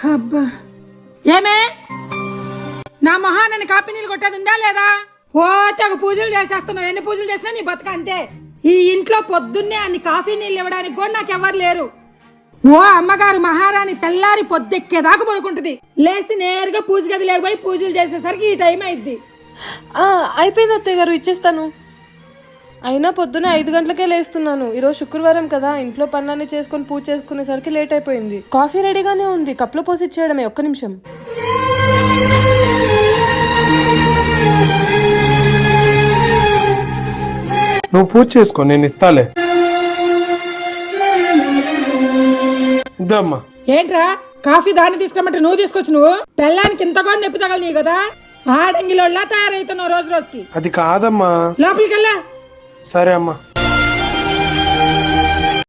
అబ్బా ఏమే నా మొహాన్ని కాపీ నీళ్ళు కొట్టేది ఉందా లేదా? ఓ తెగ పూజలు చేసేస్తున్నావు. ఎన్ని పూజలు చేసినా నీ బతుక అంతే. ఈ ఇంట్లో పొద్దున్నే అన్ని కాఫీ నీళ్ళు ఇవ్వడానికి కూడా నాకెవ్వరు లేరు. ఓ అమ్మగారు మహారాణి తెల్లారి పొద్దెక్కేదాకా పడుకుంటది. లేచి నేరుగా పూజ గది లేకపోయి పూజలు చేసేసరికి ఈ టైం అయిద్ది. అయిపోయింది అత్తయ్య గారు, ఇచ్చేస్తాను. అయినా పొద్దునే 5 గంటలకే లేస్తున్నాను. ఈరోజు శుక్రవారం కదా, ఇంట్లో పనులన్నీ చేసుకుని పూజ చేసుకునేసరికి లేట్ అయిపోయింది. కాఫీ రెడీగానే ఉంది, కప్లో పోసి ఇచ్చేయడమే. ఒక్క నిమిషం. నువ్వు పూజ చేసుకో, నేను ఇస్తాలే. ఇద్దమ్మా. ఏంట్రా కాఫీ దాన్ని తీసుకురమ్మంటే నువ్వు తీసుకొచ్చు. నువ్వు పెళ్ళానికి ఇంత కూడా నొప్పి తగలనీ కదా, ఆడంగిలోళ్ళ తయారవుతున్నావు రోజు రోజుకి. అది కాదమ్మా. లోపలికి వెళ్ళా. సరే అమ్మా.